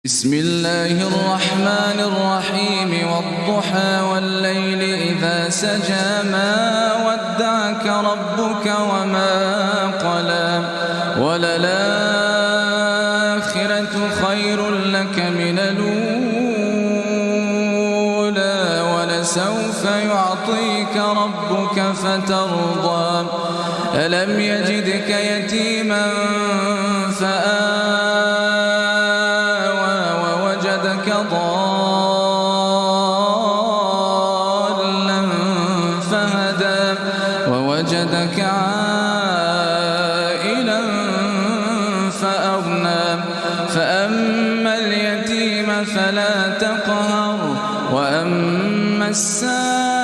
بسم الله الرحمن الرحيم والضحى والليل إذا سجى ما ودعك ربك وما قلى وللآخرة خير لك من الأولى ولسوف يعطيك ربك فترضى ألم يجدك يتيما فآوى ووجدك ضالا فهدى ووجدك عائلا فأغنى فأما اليتيم فلا تقهر وأما السائل